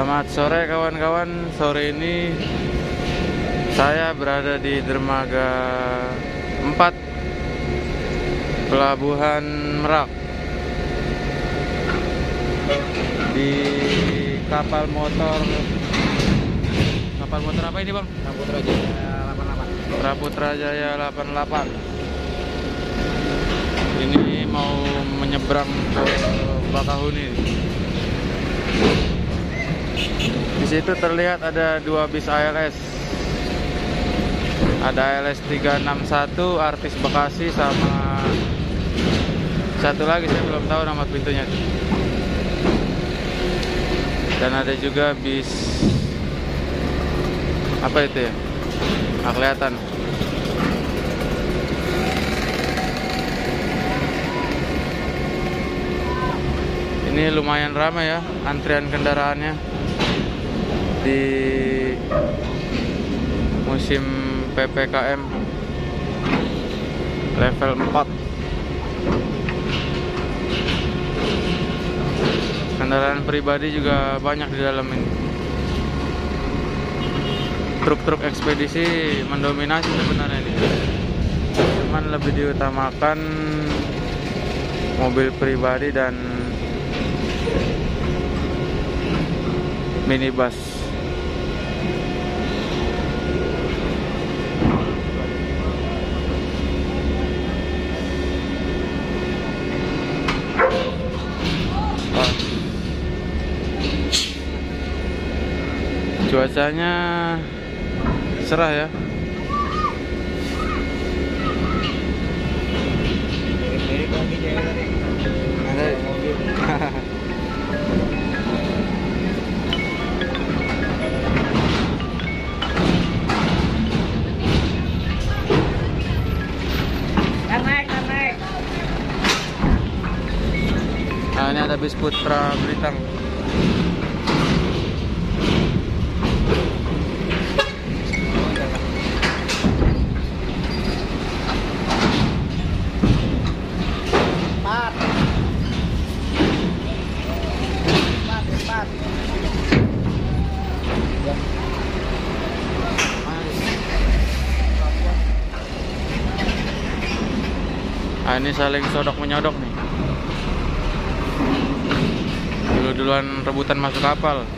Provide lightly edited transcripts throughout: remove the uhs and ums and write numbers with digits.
Selamat sore kawan-kawan. Sore ini saya berada di dermaga 4 Pelabuhan Merak, di kapal motor apa ini bang? Praputra Jaya 88. Praputra Jaya 88. Ini mau menyeberang ke Bakahuni. Di situ terlihat ada 2 bis ALS. Ada ALS 361 Artis Bekasi, sama satu lagi saya belum tahu nama pintunya. Dan ada juga bis apa itu ya? Nggak kelihatan. Ini lumayan ramai ya antrian kendaraannya di musim PPKM level 4. Kendaraan pribadi juga banyak di dalam ini. Truk-truk ekspedisi mendominasi sebenarnya ini. Cuman lebih diutamakan mobil pribadi dan minibus. Cuacanya cerah ya. Naik. Nah, ini ada bis Putra Britang. Nah, ini saling sodok menyodok nih. Duluan rebutan masuk kapal.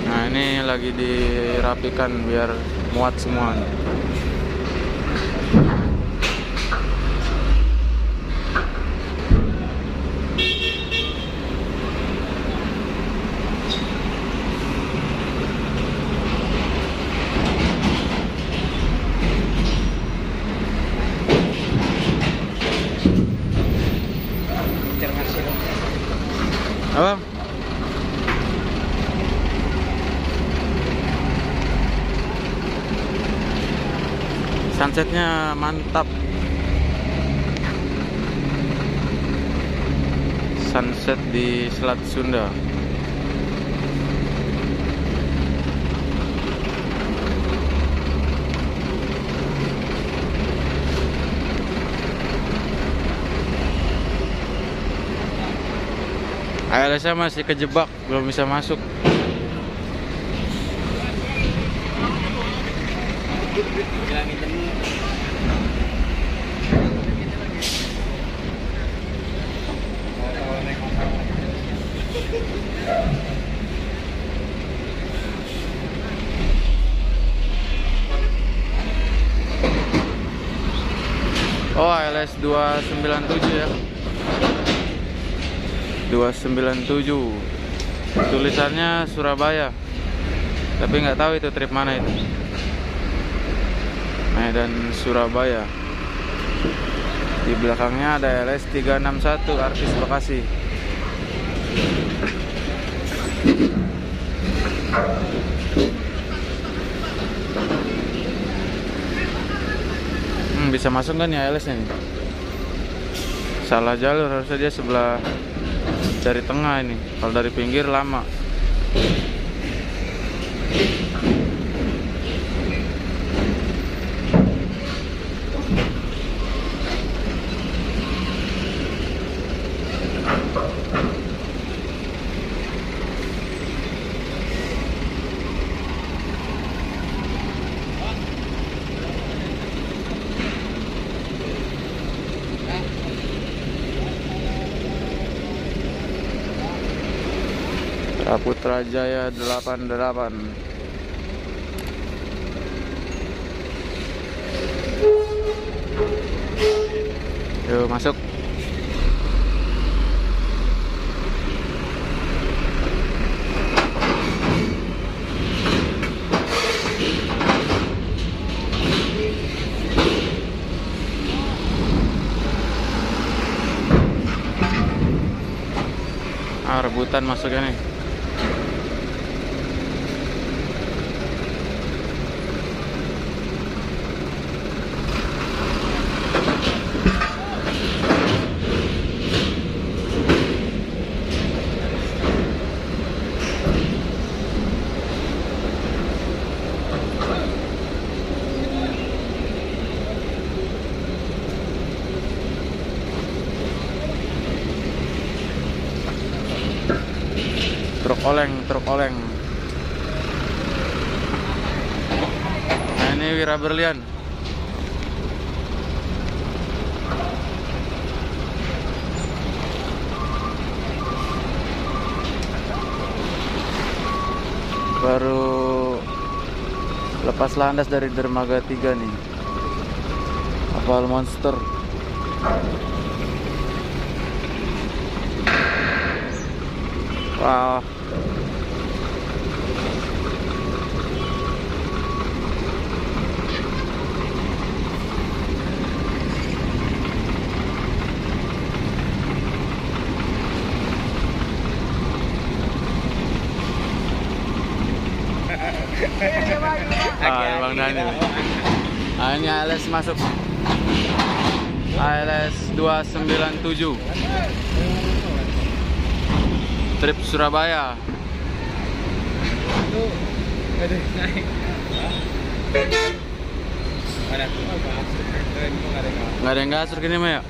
Nah, ini lagi dirapikan biar muat semua. Apa? Sunsetnya mantap. Sunset di Selat Sunda. ALS-nya masih kejebak, belum bisa masuk. Oh, ALS 297 ya. 297. Tulisannya Surabaya. Tapi nggak tahu itu trip mana itu. Medan Surabaya. Di belakangnya ada ALS 361 Artis Bekasi. Bisa masuk kan ya ALS nya nih? Salah jalur, harusnya dia sebelah dari tengah ini. Kalau dari pinggir lama. Saputra Jaya 88. Yuk masuk. Rebutan masuknya nih. Truk oleng. Nah ini Wira Berlian. Baru lepas landas dari dermaga 3 nih. Kapal monster. Wow. Bang Daniel. Nah, ini ALS masuk. ALS 297. Trip Surabaya. Nggak ada yang gasur gini mah ya?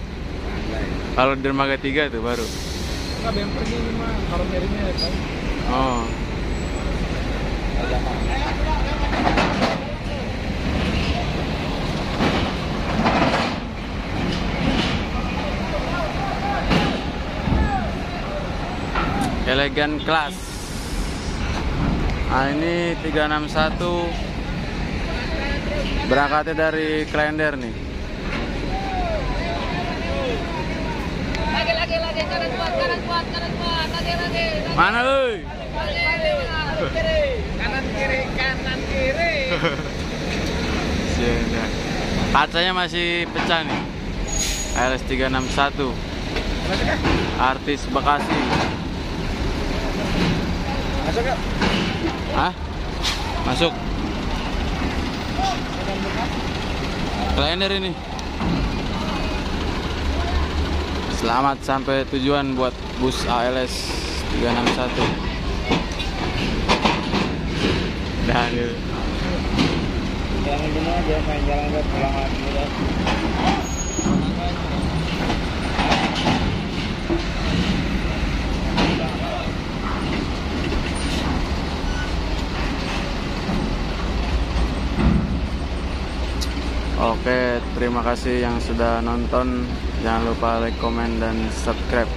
Kalau di dermaga 3 itu baru. Nggak bemper ini mah, kalau miringnya ya kan. Oh. Elegan Class. Nah ini 361 berangkatnya dari Klender nih. Lagi kanan kuat lagi. Mana euy? Kanan kiri. Siapa? Kacanya masih pecah nih. ALS 361. Artis Bekasi. Masuk yuk. Hah? Masuk. Klender ini. Selamat sampai tujuan buat bus ALS 361. Daniel. Jalan dulu aja, main jalan ke pulang lagi udah. Oke, terima kasih yang sudah nonton. Jangan lupa like, komen, dan subscribe.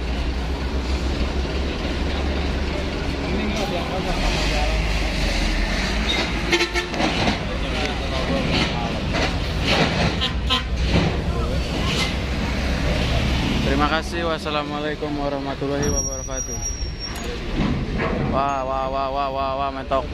Terima kasih. Wassalamualaikum warahmatullahi wabarakatuh. Wah, mentok.